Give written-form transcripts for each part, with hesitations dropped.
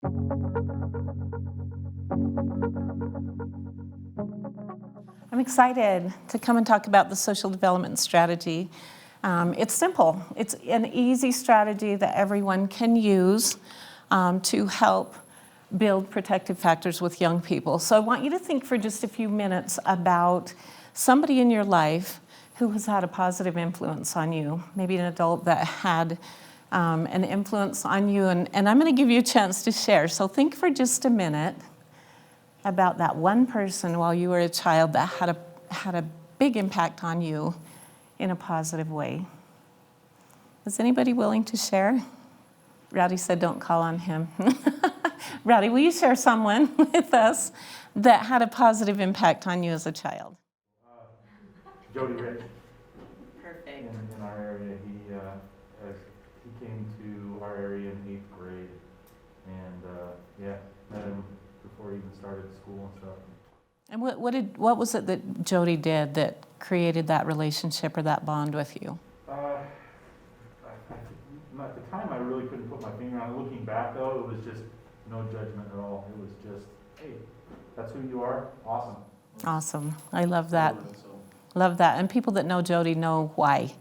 I'm excited to come and talk about the social development strategy. It's simple. It's an easy strategy that everyone can use to help build protective factors with young people. So I want you to think for just a few minutes about somebody in your life who has had a positive influence on you, maybe an adult that had an influence on you, and I'm going to give you a chance to share. So think for just a minute about that one person while you were a child that had a big impact on you in a positive way. Is anybody willing to share? Rowdy said don't call on him. Rowdy, will you share someone with us that had a positive impact on you as a child? Jody Rich. Perfect. In our area, he came to our area in 8th grade, and met him before he even started school and stuff. And what was it that Jody did that created that relationship or that bond with you? At the time, I really couldn't put my finger on it. Looking back, though, it was just no judgment at all. It was just, hey, that's who you are. Awesome. Awesome. I love that. Love that. And people that know Jody know why.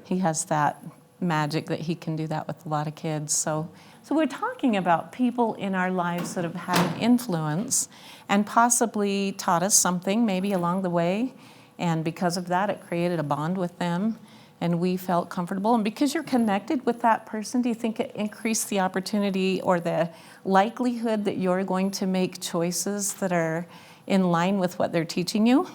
He has that magic that he can do that with a lot of kids. So we're talking about people in our lives that have had an influence and possibly taught us something maybe along the way. And because of that, it created a bond with them. And we felt comfortable. And because you're connected with that person, do you think it increased the opportunity or the likelihood that you're going to make choices that are in line with what they're teaching you?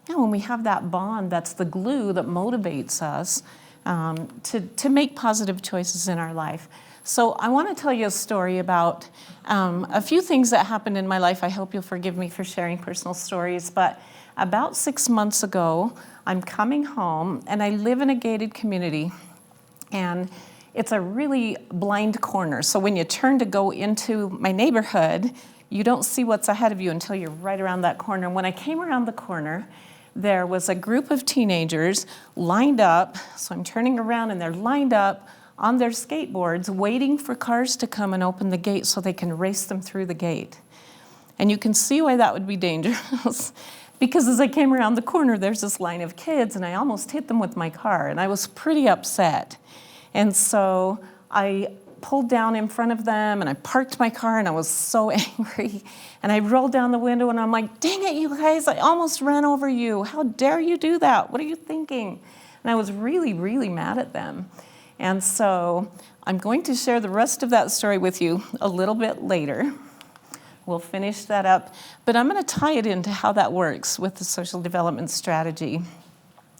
Yeah, when we have that bond, that's the glue that motivates us to make positive choices in our life. So I want to tell you a story about a few things that happened in my life. I hope you'll forgive me for sharing personal stories, but about 6 months ago, I'm coming home, and I live in a gated community, and it's a really blind corner. So when you turn to go into my neighborhood, you don't see what's ahead of you until you're right around that corner. And when I came around the corner, there was a group of teenagers lined up. So I'm turning around, and they're lined up on their skateboards, waiting for cars to come and open the gate so they can race them through the gate. And you can see why that would be dangerous. Because as I came around the corner, there's this line of kids, and I almost hit them with my car, and I was pretty upset. And so I pulled down in front of them, and I parked my car, and I was so angry. And I rolled down the window, and I'm like, dang it, you guys, I almost ran over you. How dare you do that? What are you thinking? And I was really, really mad at them. And so I'm going to share the rest of that story with you a little bit later. We'll finish that up, but I'm going to tie it into how that works with the social development strategy.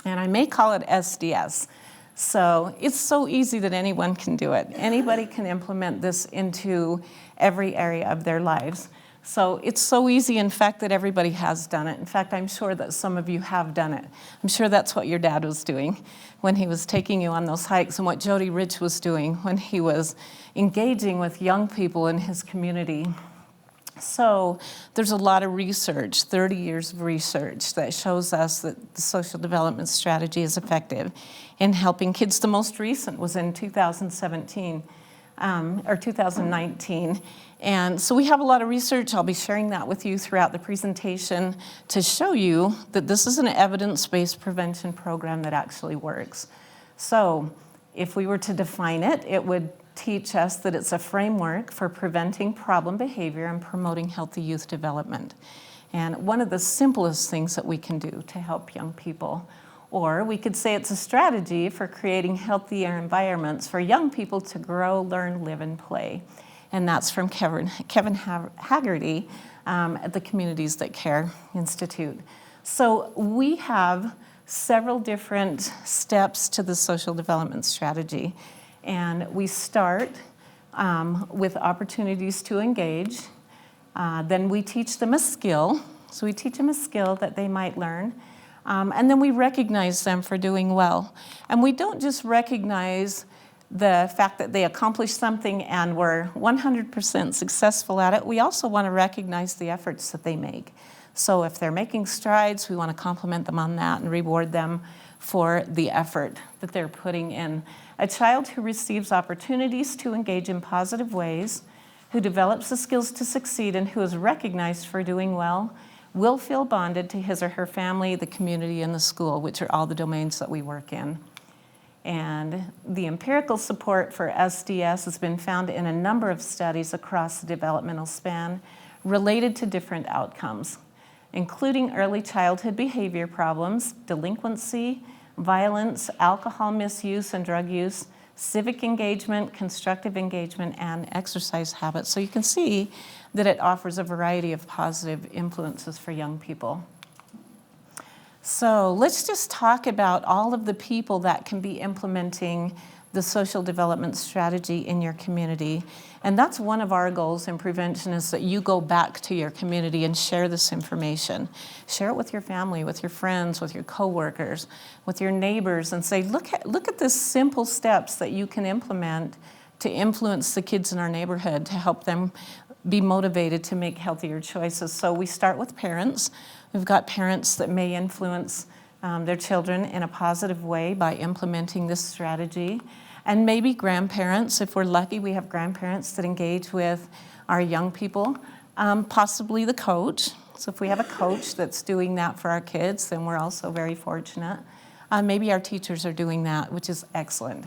And I may call it SDS. So it's so easy that anyone can do it. Anybody can implement this into every area of their lives. So it's so easy, in fact, that everybody has done it. In fact, I'm sure that some of you have done it. I'm sure that's what your dad was doing when he was taking you on those hikes, and what Jody Rich was doing when he was engaging with young people in his community. So there's a lot of research, 30 years of research, that shows us that the social development strategy is effective in helping kids. The most recent was in 2017 or 2019. And so we have a lot of research. I'll be sharing that with you throughout the presentation to show you that this is an evidence-based prevention program that actually works. So if we were to define it, it would teach us that it's a framework for preventing problem behavior and promoting healthy youth development. And one of the simplest things that we can do to help young people. Or we could say it's a strategy for creating healthier environments for young people to grow, learn, live, and play. And that's from Kevin Haggerty at the Communities That Care Institute. So we have several different steps to the social development strategy. And we start with opportunities to engage. Then we teach them a skill. So we teach them a skill that they might learn. And then we recognize them for doing well. And we don't just recognize the fact that they accomplished something and were 100% successful at it. We also want to recognize the efforts that they make. So if they're making strides, we want to compliment them on that and reward them for the effort that they're putting in. A child who receives opportunities to engage in positive ways who develops the skills to succeed and who is recognized for doing well will feel bonded to his or her family, the community, and the school, which are all the domains that we work in. And the empirical support for SDS has been found in a number of studies across the developmental span related to different outcomes, including early childhood behavior problems, delinquency, violence, alcohol misuse and drug use, civic engagement, constructive engagement, and exercise habits. So you can see that it offers a variety of positive influences for young people. So let's just talk about all of the people that can be implementing the social development strategy in your community. And that's one of our goals in prevention, is that you go back to your community and share this information. Share it with your family, with your friends, with your coworkers, with your neighbors, and say, look at the simple steps that you can implement to influence the kids in our neighborhood, to help them be motivated to make healthier choices. So we start with parents. We've got parents that may influence their children in a positive way by implementing this strategy. And maybe grandparents, if we're lucky, we have grandparents that engage with our young people, possibly the coach. So if we have a coach that's doing that for our kids, then we're also very fortunate. Maybe our teachers are doing that, which is excellent.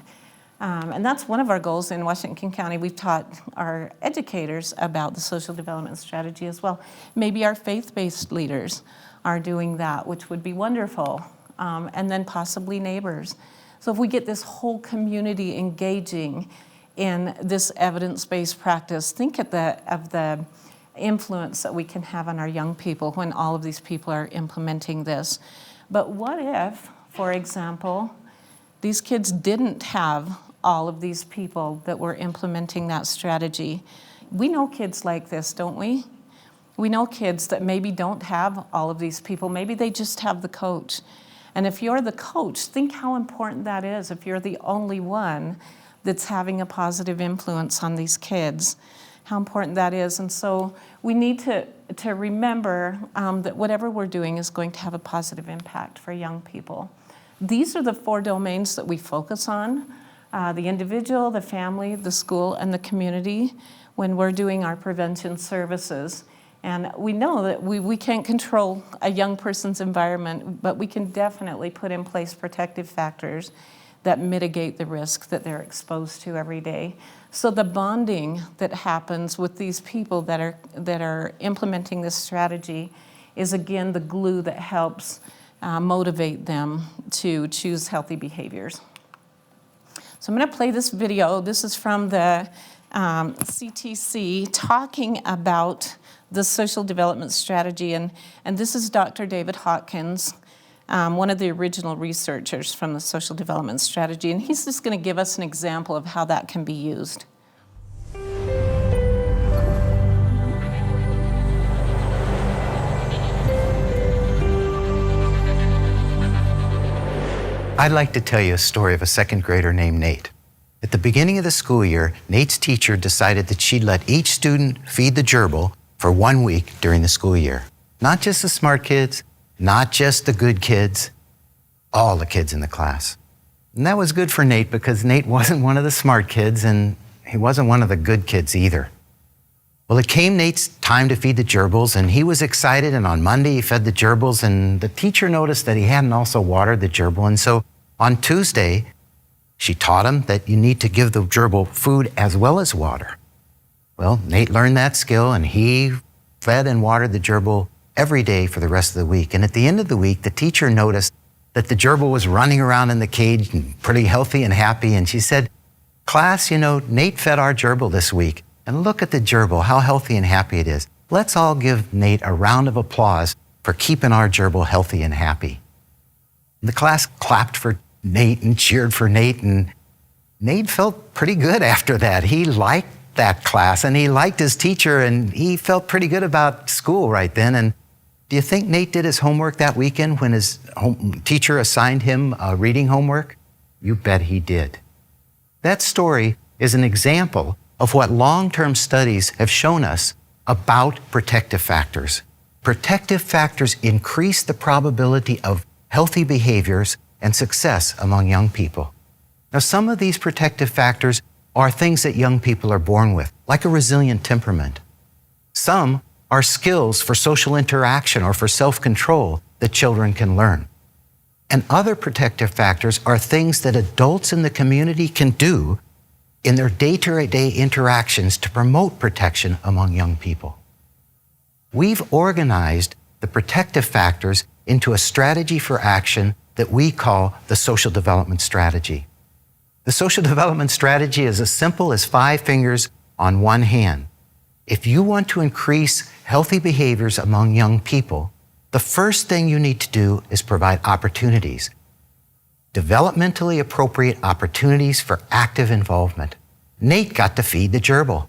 And that's one of our goals in Washington County. We've taught our educators about the social development strategy as well. Maybe our faith-based leaders are doing that, which would be wonderful. And then possibly neighbors. So if we get this whole community engaging in this evidence-based practice, think of the influence that we can have on our young people when all of these people are implementing this. But what if, for example, these kids didn't have all of these people that were implementing that strategy? We know kids like this, don't we? We know kids that maybe don't have all of these people. Maybe they just have the coach. And if you're the coach, think how important that is if you're the only one that's having a positive influence on these kids, how important that is. And so we need to remember that whatever we're doing is going to have a positive impact for young people. These are the 4 domains that we focus on, the individual, the family, the school, and the community when we're doing our prevention services. And we know that we can't control a young person's environment, but we can definitely put in place protective factors that mitigate the risk that they're exposed to every day. So the bonding that happens with these people that are implementing this strategy is, again, the glue that helps motivate them to choose healthy behaviors. So I'm going to play this video. This is from the CTC talking about the social development strategy, and this is Dr. David Hawkins, one of the original researchers from the social development strategy, and he's just going to give us an example of how that can be used. I'd like to tell you a story of a second grader named Nate. At the beginning of the school year, Nate's teacher decided that she'd let each student feed the gerbil for 1 week during the school year. Not just the smart kids, not just the good kids, all the kids in the class. And that was good for Nate because Nate wasn't one of the smart kids and he wasn't one of the good kids either. Well, it came Nate's time to feed the gerbils and he was excited, and on Monday he fed the gerbils, and the teacher noticed that he hadn't also watered the gerbil, and so on Tuesday she taught him that you need to give the gerbil food as well as water. Well, Nate learned that skill and he fed and watered the gerbil every day for the rest of the week. And at the end of the week, the teacher noticed that the gerbil was running around in the cage and pretty healthy and happy. And she said, "Class, you know, Nate fed our gerbil this week. And look at the gerbil, how healthy and happy it is. Let's all give Nate a round of applause for keeping our gerbil healthy and happy." And the class clapped for Nate and cheered for Nate. And Nate felt pretty good after that. He liked that class and he liked his teacher and he felt pretty good about school right then. And do you think Nate did his homework that weekend when his teacher assigned him reading homework? You bet he did. That story is an example of what long-term studies have shown us about protective factors. Protective factors increase the probability of healthy behaviors and success among young people. Now, some of these protective factors are things that young people are born with, like a resilient temperament. Some are skills for social interaction or for self-control that children can learn. And other protective factors are things that adults in the community can do in their day-to-day interactions to promote protection among young people. We've organized the protective factors into a strategy for action that we call the social development strategy. The social development strategy is as simple as 5 fingers on one hand. If you want to increase healthy behaviors among young people, the first thing you need to do is provide opportunities, developmentally appropriate opportunities for active involvement. Nate got to feed the gerbil.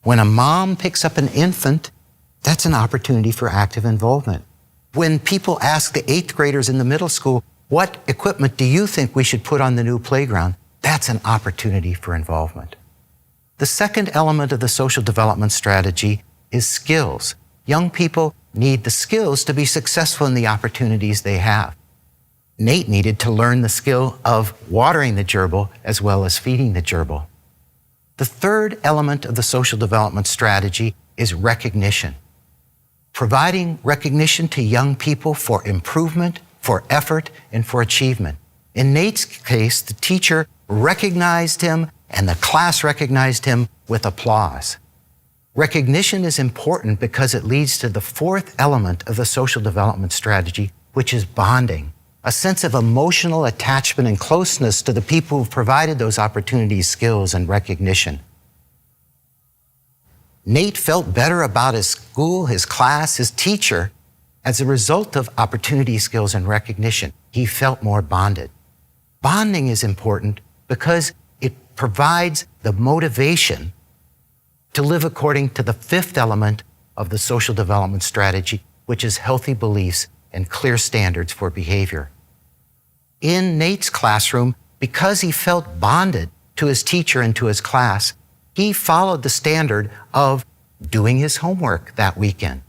When a mom picks up an infant, that's an opportunity for active involvement. When people ask the 8th graders in the middle school, what equipment do you think we should put on the new playground? That's an opportunity for involvement. The second element of the social development strategy is skills. Young people need the skills to be successful in the opportunities they have. Nate needed to learn the skill of watering the gerbil as well as feeding the gerbil. The third element of the social development strategy is recognition. Providing recognition to young people for improvement, for effort, and for achievement. In Nate's case, the teacher recognized him and the class recognized him with applause. Recognition is important because it leads to the fourth element of the social development strategy, which is bonding, a sense of emotional attachment and closeness to the people who've provided those opportunities, skills, and recognition. Nate felt better about his school, his class, his teacher as a result of opportunity, skills, and recognition. He felt more bonded. Bonding is important because it provides the motivation to live according to the fifth element of the social development strategy, which is healthy beliefs and clear standards for behavior. In Nate's classroom, because he felt bonded to his teacher and to his class, he followed the standard of doing his homework that weekend.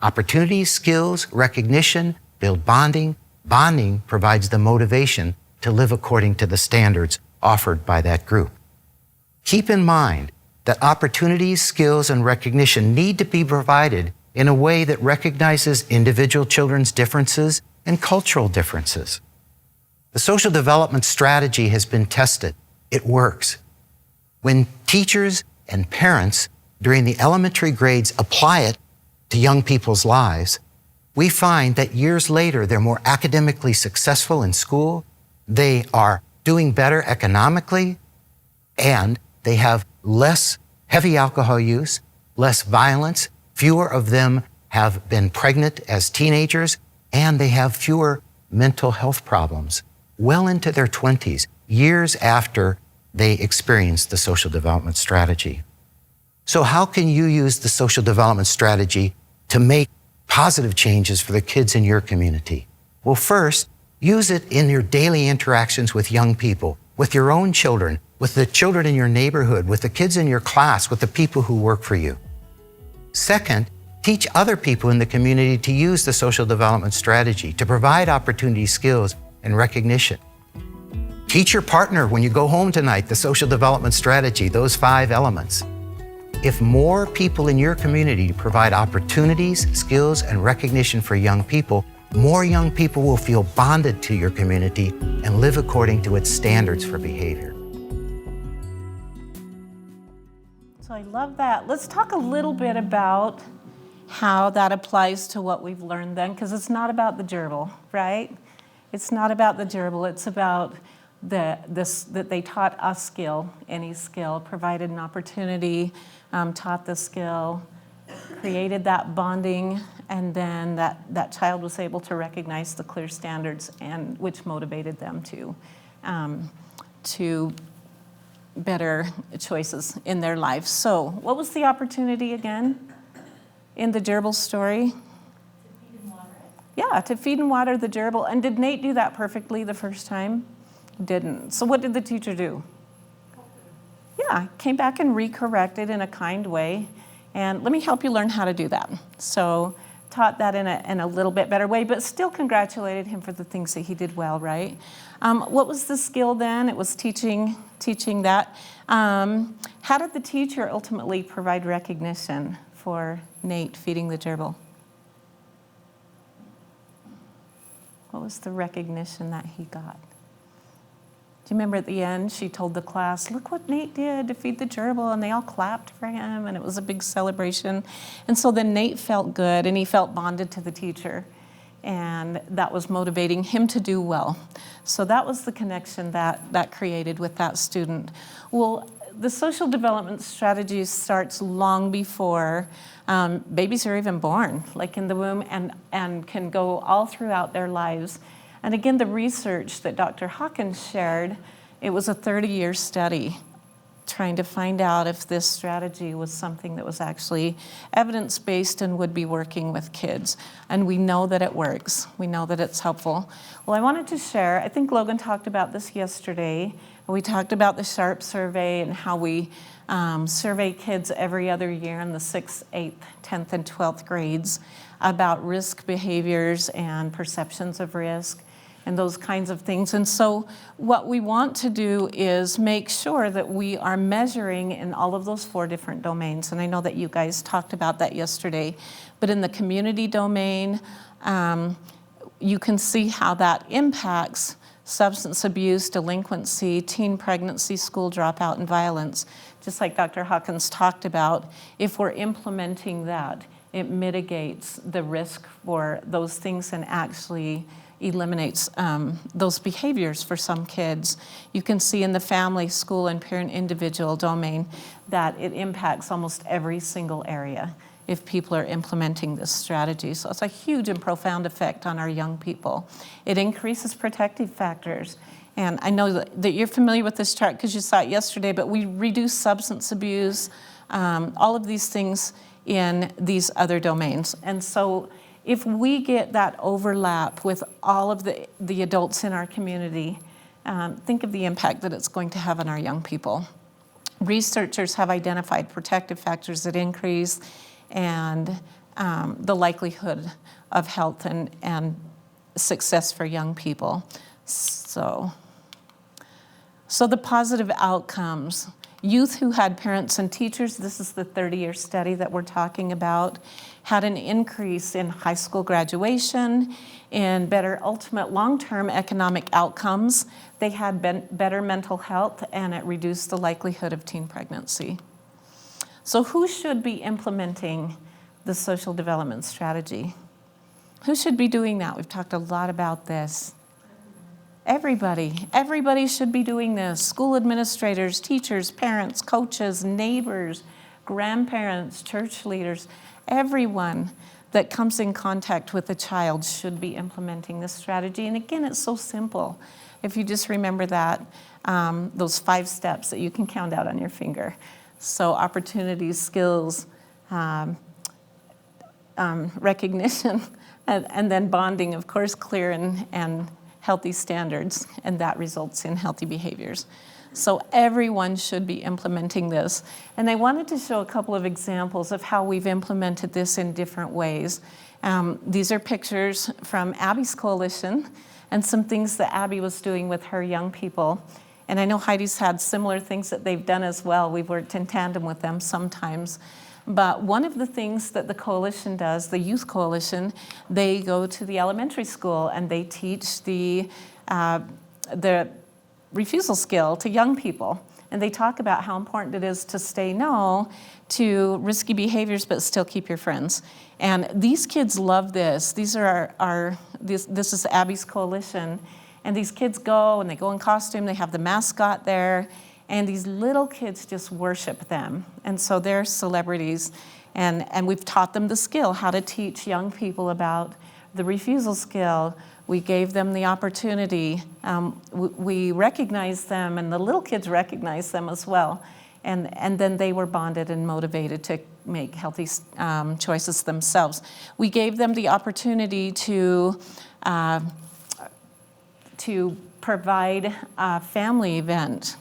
Opportunities, skills, recognition build bonding. Bonding provides the motivation to live according to the standards offered by that group. Keep in mind that opportunities, skills, and recognition need to be provided in a way that recognizes individual children's differences and cultural differences. The social development strategy has been tested. It works. When teachers and parents during the elementary grades apply it to young people's lives, we find that years later they're more academically successful in school, they are doing better economically, and they have less heavy alcohol use, less violence, fewer of them have been pregnant as teenagers, and they have fewer mental health problems well into their 20s, years after they experienced the social development strategy. So how can you use the social development strategy to make positive changes for the kids in your community? Well, first, use it in your daily interactions with young people, with your own children, with the children in your neighborhood, with the kids in your class, with the people who work for you. Second, teach other people in the community to use the social development strategy to provide opportunity, skills, and recognition. Teach your partner when you go home tonight the social development strategy, those 5 elements. If more people in your community provide opportunities, skills, and recognition for young people, more young people will feel bonded to your community and live according to its standards for behavior. So I love that. Let's talk a little bit about how that applies to what we've learned then, because it's not about the gerbil, right? It's not about the gerbil. It's about that they taught a skill, any skill, provided an opportunity, taught the skill, created that bonding, and then that child was able to recognize the clear standards, and which motivated them to better choices in their life. So what was the opportunity again in the gerbil story? To feed and water it. Yeah, to feed and water the gerbil. And did Nate do that perfectly the first time? Didn't. So what did the teacher do? Yeah, came back and recorrected in a kind way. And let me help you learn how to do that. So taught that in a little bit better way, but still congratulated him for the things that he did well, right? What was the skill then? It was teaching that. How did the teacher ultimately provide recognition for Nate feeding the gerbil? What was the recognition that he got? Do you remember at the end, she told the class, look what Nate did to feed the gerbil, and they all clapped for him, and it was a big celebration. And so then Nate felt good, and he felt bonded to the teacher, and that was motivating him to do well. So that was the connection that created with that student. Well, the social development strategy starts long before babies are even born, like in the womb, and can go all throughout their lives. And again, the research that Dr. Hawkins shared, it was a 30-year study trying to find out if this strategy was something that was actually evidence-based and would be working with kids. And we know that it works. We know that it's helpful. Well, I wanted to share, I think Logan talked about this yesterday. We talked about the SHARP survey and how we survey kids every other year in the 6th, 8th, 10th, and 12th grades about risk behaviors and perceptions of risk and those kinds of things. And so what we want to do is make sure that we are measuring in all of those 4 different domains. And I know that you guys talked about that yesterday. But in the community domain, you can see how that impacts substance abuse, delinquency, teen pregnancy, school dropout, and violence. Just like Dr. Hawkins talked about, if we're implementing that, it mitigates the risk for those things and actually eliminates those behaviors for some kids. You can see in the family, school, and parent individual domain that it impacts almost every single area if people are implementing this strategy. So it's a huge and profound effect on our young people. It increases protective factors. And I know that you're familiar with this chart because you saw it yesterday, but we reduce substance abuse, all of these things in these other domains. And so if we get that overlap with all of the adults in our community, think of the impact that it's going to have on our young people. Researchers have identified protective factors that increase and the likelihood of health and success for young people. So the positive outcomes. Youth who had parents and teachers, this is the 30-year study that we're talking about, had an increase in high school graduation, in better ultimate long-term economic outcomes. They had better mental health, and it reduced the likelihood of teen pregnancy. So who should be implementing the social development strategy? Who should be doing that? We've talked a lot about this. Everybody should be doing this. School administrators, teachers, parents, coaches, neighbors, grandparents, church leaders, everyone that comes in contact with a child should be implementing this strategy. And again, it's so simple. If you just remember that, those 5 steps that you can count out on your finger. So opportunities, skills, recognition, and then bonding, of course, clear and healthy standards, and that results in healthy behaviors. So everyone should be implementing this. And I wanted to show a couple of examples of how we've implemented this in different ways. These are pictures from Abby's coalition and some things that Abby was doing with her young people. And I know Heidi's had similar things that they've done as well. We've worked in tandem with them sometimes. But one of the things that the coalition does, the youth coalition, they go to the elementary school and they teach the refusal skill to young people. And they talk about how important it is to say no to risky behaviors but still keep your friends. And these kids love this. These are this is Abby's coalition. And these kids go and they go in costume, they have the mascot there. And these little kids just worship them. And so they're celebrities. And we've taught them the skill, how to teach young people about the refusal skill. We gave them the opportunity. We recognized them, and the little kids recognized them as well. And then they were bonded and motivated to make healthy choices themselves. We gave them the opportunity to provide a family event,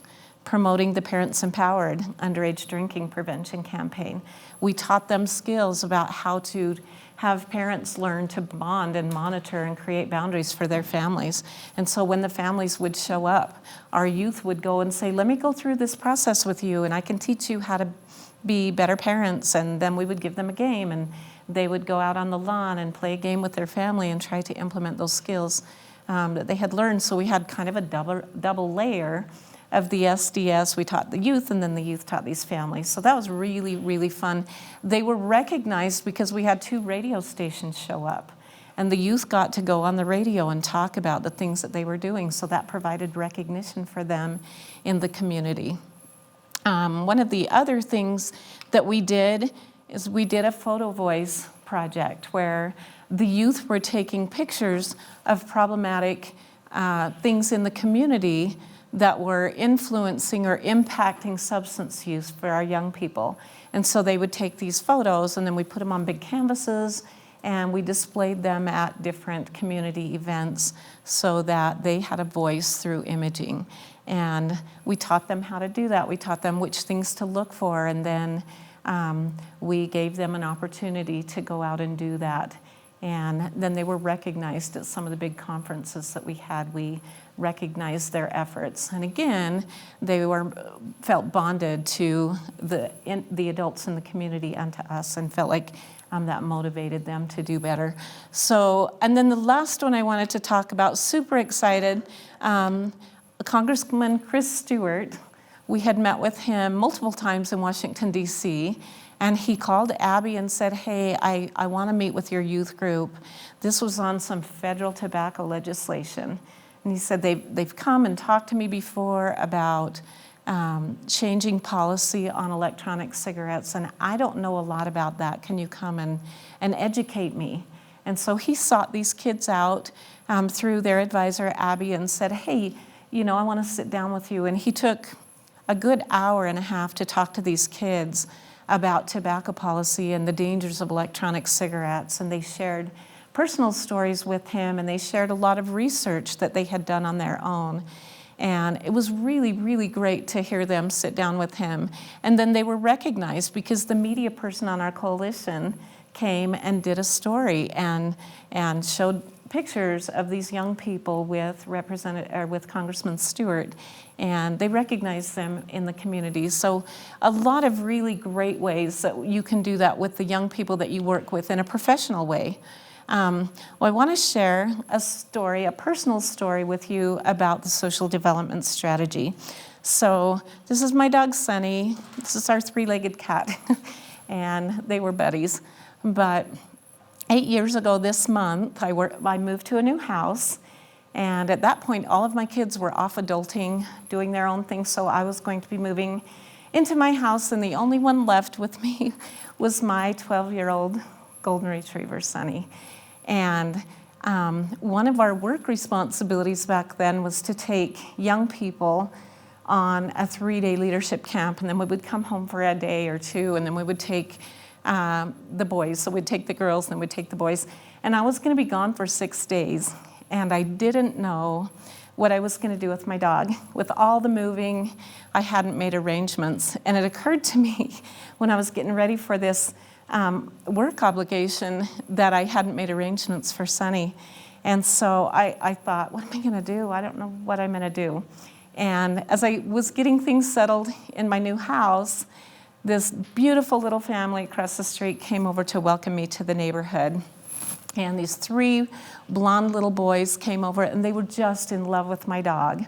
promoting the Parents Empowered underage drinking prevention campaign. We taught them skills about how to have parents learn to bond and monitor and create boundaries for their families. And so when the families would show up, our youth would go and say, let me go through this process with you and I can teach you how to be better parents. And then we would give them a game and they would go out on the lawn and play a game with their family and try to implement those skills that they had learned. So we had kind of a double layer of the SDS. We taught the youth and then the youth taught these families. So that was really, really fun. They were recognized because we had 2 radio stations show up. And the youth got to go on the radio and talk about the things that they were doing. So that provided recognition for them in the community. One of the other things that we did is we did a photo voice project where the youth were taking pictures of problematic things in the community that were influencing or impacting substance use for our young people. And so they would take these photos and then we put them on big canvases and we displayed them at different community events so that they had a voice through imaging. And we taught them how to do that. We taught them which things to look for, and then we gave them an opportunity to go out and do that. And then they were recognized at some of the big conferences that we had. We recognized their efforts. And again, they felt bonded to the adults in the community and to us, and felt like that motivated them to do better. So, and then the last one I wanted to talk about, super excited, Congressman Chris Stewart. We had met with him multiple times in Washington, D.C., and he called Abby and said, hey, I want to meet with your youth group. This was on some federal tobacco legislation. And he said, they've come and talked to me before about changing policy on electronic cigarettes, and I don't know a lot about that. Can you come and educate me? And so he sought these kids out through their advisor, Abby, and said, hey, I want to sit down with you. And he took a good hour and a half to talk to these kids about tobacco policy and the dangers of electronic cigarettes. And they shared personal stories with him, and they shared a lot of research that they had done on their own. And it was really, really great to hear them sit down with him. And then they were recognized because the media person on our coalition came and did a story and showed pictures of these young people with Congressman Stewart, and they recognized them in the community. So a lot of really great ways that you can do that with the young people that you work with in a professional way. Well, I want to share a personal story with you about the social development strategy. So this is my dog, Sunny. This is our 3-legged cat, and they were buddies. But 8 years ago this month, I moved to a new house, and at that point, all of my kids were off adulting, doing their own thing, so I was going to be moving into my house, and the only one left with me was my 12-year-old golden retriever, Sunny. And one of our work responsibilities back then was to take young people on a 3-day leadership camp, and then we would come home for a day or two, and then we would take the boys. So we'd take the girls, and then we'd take the boys. And I was going to be gone for 6 days, and I didn't know what I was going to do with my dog. With all the moving, I hadn't made arrangements. And it occurred to me when I was getting ready for this work obligation that I hadn't made arrangements for Sunny. And so I thought, what am I going to do? I don't know what I'm going to do. And as I was getting things settled in my new house, this beautiful little family across the street came over to welcome me to the neighborhood. And these 3 blonde little boys came over, and they were just in love with my dog.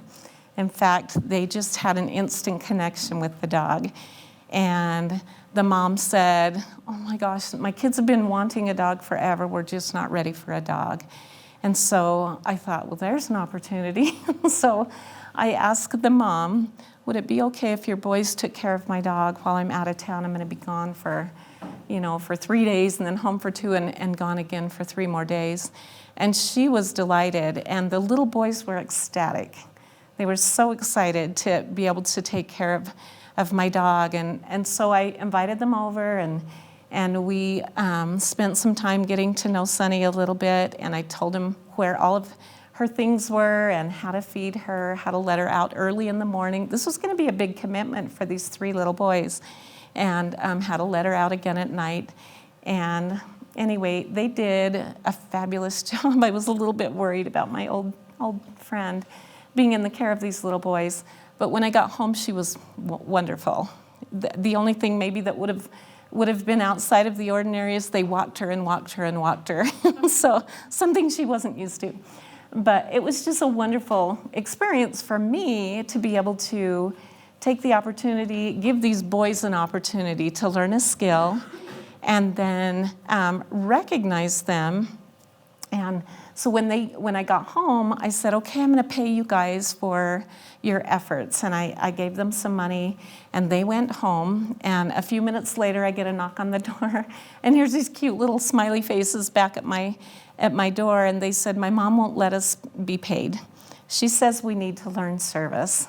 In fact, they just had an instant connection with the dog. And the mom said, oh my gosh, my kids have been wanting a dog forever. We're just not ready for a dog. And so I thought, well, there's an opportunity. So I asked the mom, would it be okay if your boys took care of my dog while I'm out of town? I'm going to be gone for 3 days and then home for 2 and gone again for 3 more days. And she was delighted, and the little boys were ecstatic. They were so excited to be able to take care of my dog. And so I invited them over, and we spent some time getting to know Sunny a little bit, and I told them where all of her things were and how to feed her, how to let her out early in the morning. This was going to be a big commitment for these 3 little boys, and how to let her out again at night. And anyway, they did a fabulous job. I was a little bit worried about my old friend being in the care of these little boys. But when I got home, she was wonderful. The only thing maybe that would have been outside of the ordinary is they walked her and walked her and walked her. So something she wasn't used to. But it was just a wonderful experience for me to be able to take the opportunity, give these boys an opportunity to learn a skill, and then recognize them. And so when I got home, I said, okay, I'm going to pay you guys for your efforts. And I gave them some money, and they went home. And a few minutes later, I get a knock on the door, and here's these cute little smiley faces back at my door, and they said, my mom won't let us be paid. She says we need to learn service.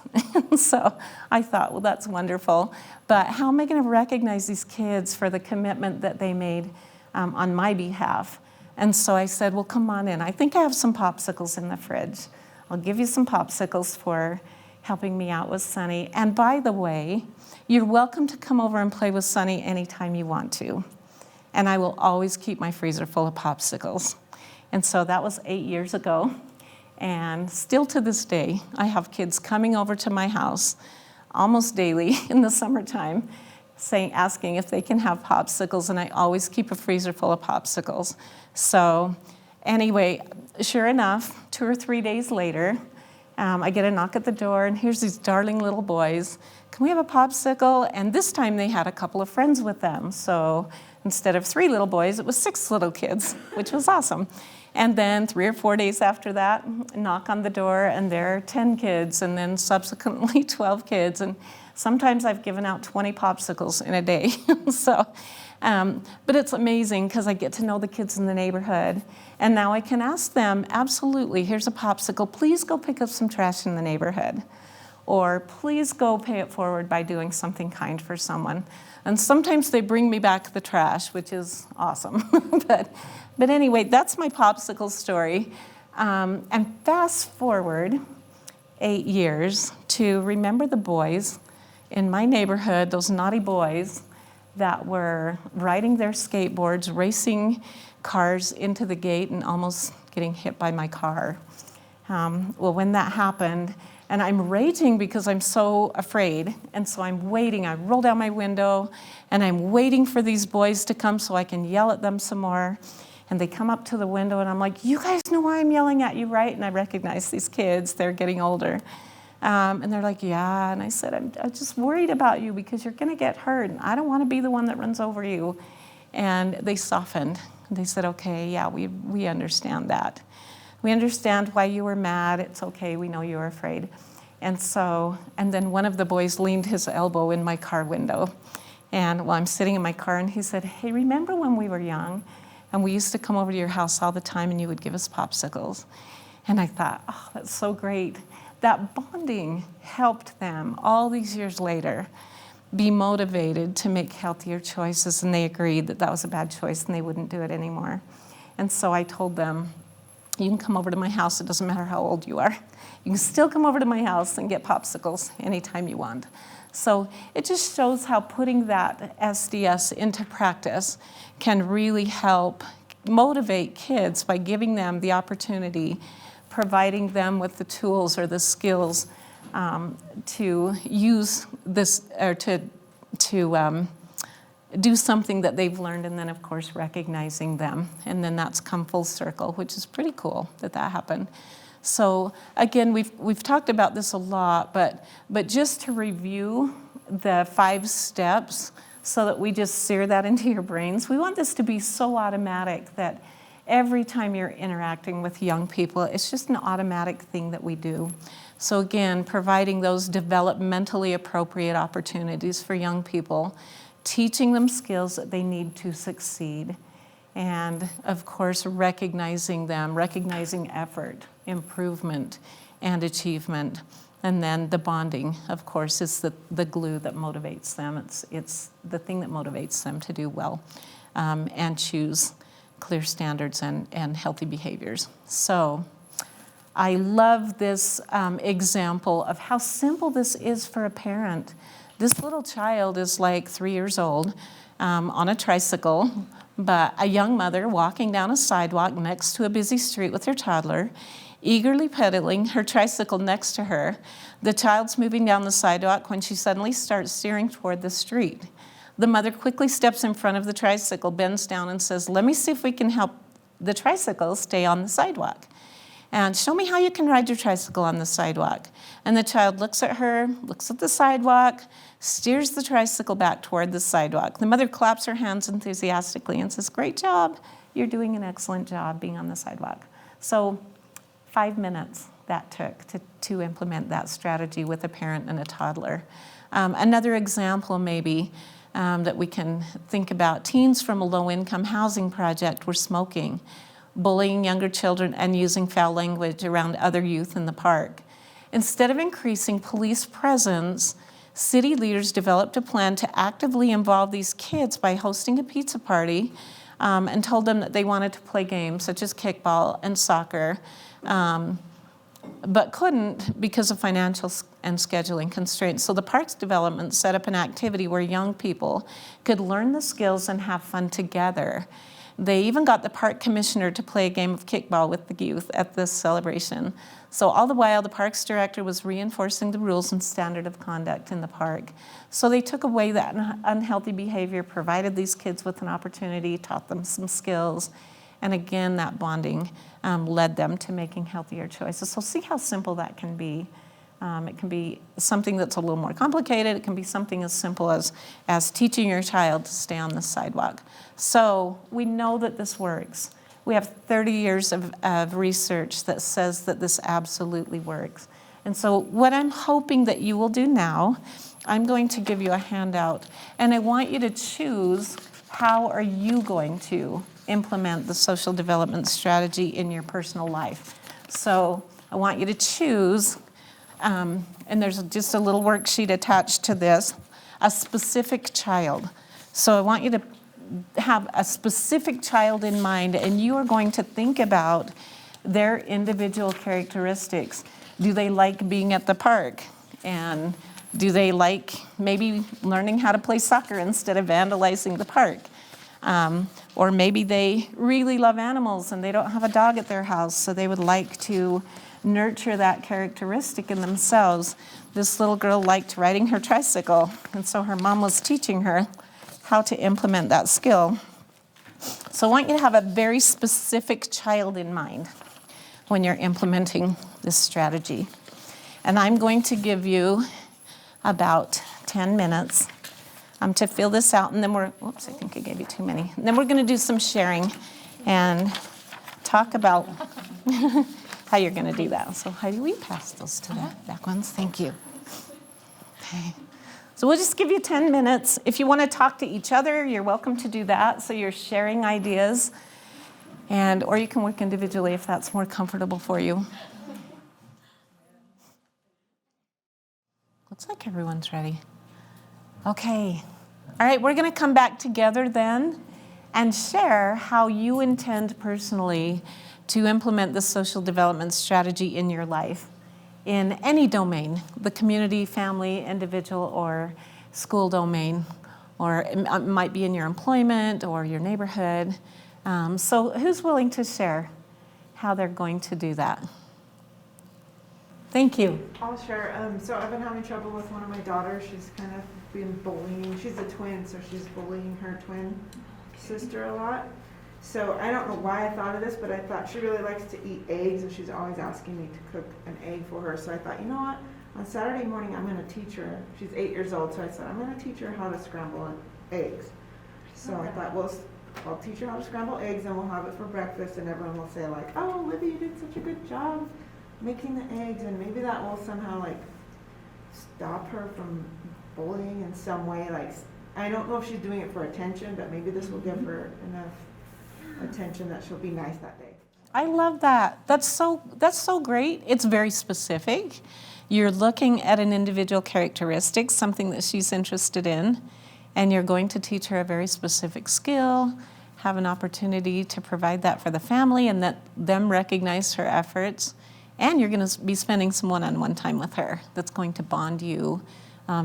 So I thought, well, that's wonderful. But how am I going to recognize these kids for the commitment that they made on my behalf? And so I said, well, come on in. I think I have some popsicles in the fridge. I'll give you some popsicles for helping me out with Sunny. And by the way, you're welcome to come over and play with Sunny anytime you want to. And I will always keep my freezer full of popsicles. And so that was 8 years ago. And still to this day, I have kids coming over to my house almost daily in the summertime, asking if they can have popsicles, and I always keep a freezer full of popsicles. So anyway, sure enough, 2 or 3 days later, I get a knock at the door, and here's these darling little boys. Can we have a popsicle? And this time they had a couple of friends with them. So instead of 3 little boys, it was 6 little kids, which was awesome. And then 3 or 4 days after that, knock on the door, and there are 10 kids, and then subsequently 12 kids. And sometimes I've given out 20 popsicles in a day. So, but it's amazing because I get to know the kids in the neighborhood. And now I can ask them, absolutely, here's a popsicle. Please go pick up some trash in the neighborhood. Or please go pay it forward by doing something kind for someone. And sometimes they bring me back the trash, which is awesome. But anyway, that's my popsicle story. And fast forward 8 years to remember the boys in my neighborhood, those naughty boys that were riding their skateboards, racing cars into the gate and almost getting hit by my car. Well, when that happened, and I'm raging because I'm so afraid, and so I'm waiting. I roll down my window, and I'm waiting for these boys to come so I can yell at them some more. And they come up to the window, and I'm like, you guys know why I'm yelling at you, right? And I recognize these kids. They're getting older. And they're like, yeah. And I said, I'm just worried about you because you're going to get hurt, and I don't want to be the one that runs over you. And they softened. They said, okay, yeah, we understand that. We understand why you were mad. It's okay. We know you were afraid. And then one of the boys leaned his elbow in my car window. And while I'm sitting in my car, and he said, hey, remember when we were young and we used to come over to your house all the time and you would give us popsicles? And I thought, oh, that's so great. That bonding helped them all these years later be motivated to make healthier choices, and they agreed that that was a bad choice and they wouldn't do it anymore. And so I told them, you can come over to my house. It doesn't matter how old you are. You can still come over to my house and get popsicles anytime you want. So it just shows how putting that SDS into practice can really help motivate kids by giving them the opportunity, providing them with the tools or the skills to use this, or to do something that they've learned, and then of course recognizing them. And then that's come full circle, which is pretty cool that happened. So again, we've talked about this a lot, but just to review the 5 steps so that we just sear that into your brains. We want this to be so automatic that every time you're interacting with young people, it's just an automatic thing that we do. So again, providing those developmentally appropriate opportunities for young people, teaching them skills that they need to succeed, and of course recognizing them, recognizing effort, improvement, and achievement. And then the bonding, of course, is the glue that motivates them. It's the thing that motivates them to do well and choose clear standards and healthy behaviors. So I love this example of how simple this is for a parent. This little child is like 3 years old on a tricycle, but a young mother walking down a sidewalk next to a busy street with her toddler, eagerly pedaling her tricycle next to her. The child's moving down the sidewalk when she suddenly starts steering toward the street. The mother quickly steps in front of the tricycle, bends down and says, "Let me see if we can help the tricycle stay on the sidewalk. And show me how you can ride your tricycle on the sidewalk." And the child looks at her, looks at the sidewalk, steers the tricycle back toward the sidewalk. The mother claps her hands enthusiastically and says, "Great job. You're doing an excellent job being on the sidewalk." So 5 minutes that took to implement that strategy with a parent and a toddler. Another example maybe that we can think about, teens from a low-income housing project were smoking, bullying younger children, and using foul language around other youth in the park. Instead of increasing police presence, city leaders developed a plan to actively involve these kids by hosting a pizza party and told them that they wanted to play games such as kickball and soccer, but couldn't because of financial and scheduling constraints. So the parks development set up an activity where young people could learn the skills and have fun together. They even got the park commissioner to play a game of kickball with the youth at this celebration. So all the while, the parks director was reinforcing the rules and standard of conduct in the park. So they took away that unhealthy behavior, provided these kids with an opportunity, taught them some skills, and again, that bonding led them to making healthier choices. So see how simple that can be. It can be something that's a little more complicated. It can be something as simple as teaching your child to stay on the sidewalk. So we know that this works. We have 30 years of research that says that this absolutely works. And so what I'm hoping that you will do now, I'm going to give you a handout, and I want you to choose how are you going to implement the social development strategy in your personal life. So I want you to choose, and there's just a little worksheet attached to this, a specific child. So I want you to have a specific child in mind, and you are going to think about their individual characteristics. Do they like being at the park? And do they like maybe learning how to play soccer instead of vandalizing the park? Or maybe they really love animals and they don't have a dog at their house, so they would like to nurture that characteristic in themselves. This little girl liked riding her tricycle, and so her mom was teaching her how to implement that skill. So I want you to have a very specific child in mind when you're implementing this strategy. And I'm going to give you about 10 minutes to fill this out, and then whoops, I think I gave you too many. And then we're going to do some sharing and talk about how you're going to do that. So Heidi, we pass those to the back ones? Thank you. Okay. So we'll just give you 10 minutes. If you want to talk to each other, you're welcome to do that. So you're sharing ideas, or you can work individually if that's more comfortable for you. Looks like everyone's ready. Okay. All right, we're going to come back together then and share how you intend personally to implement the social development strategy in your life, in any domain, the community, family, individual, or school domain, or it might be in your employment or your neighborhood. So who's willing to share how they're going to do that? Thank you. I'll share. So I've been having trouble with one of my daughters. She's kind of been bullying. She's a twin, so she's bullying her twin sister a lot. So I don't know why I thought of this, but I thought she really likes to eat eggs, and she's always asking me to cook an egg for her. So I thought, you know what? On Saturday morning, I'm going to teach her. She's 8 years old, so I said, I'm going to teach her how to scramble eggs. So I thought, well, I'll teach her how to scramble eggs, and we'll have it for breakfast, and everyone will say, like, oh, Olivia, you did such a good job making the eggs, and maybe that will somehow, like, stop her from bullying in some way. Like, I don't know if she's doing it for attention, but maybe this will give her enough attention that she'll be nice that day. I love that. That's so great. It's very specific. You're looking at an individual characteristic, something that she's interested in, and you're going to teach her a very specific skill, have an opportunity to provide that for the family, and that them recognize her efforts And you're going to be spending some one-on-one time with her that's going to bond you,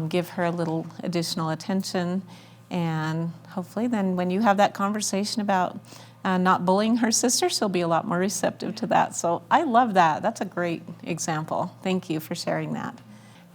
give her a little additional attention, and hopefully then when you have that conversation about not bullying her sister, she'll be a lot more receptive to that. So I love that. That's a great example. Thank you for sharing that.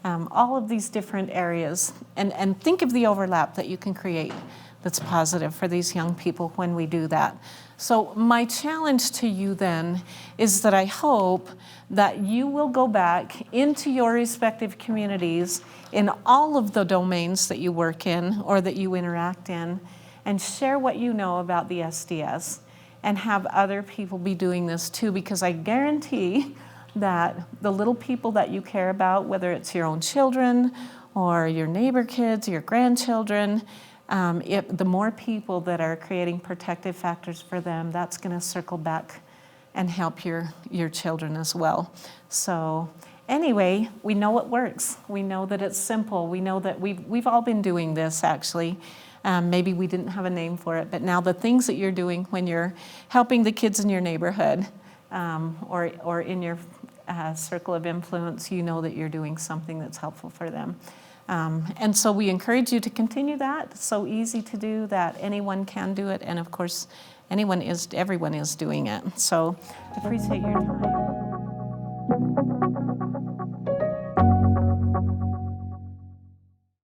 All of these different areas, and think of the overlap that you can create that's positive for these young people when we do that. So my challenge to you then is that I hope that you will go back into your respective communities in all of the domains that you work in or that you interact in, and share what you know about the SDS, and have other people be doing this too, because I guarantee that the little people that you care about, whether it's your own children or your neighbor kids or your grandchildren, the more people that are creating protective factors for them, that's going to circle back and help your children as well. So anyway, we know it works. We know that it's simple. We know that we've all been doing this actually. Maybe we didn't have a name for it, but now the things that you're doing when you're helping the kids in your neighborhood or in your circle of influence, you know that you're doing something that's helpful for them. And so we encourage you to continue that. It's so easy to do that anyone can do it, and of course, everyone is doing it. So I appreciate your time.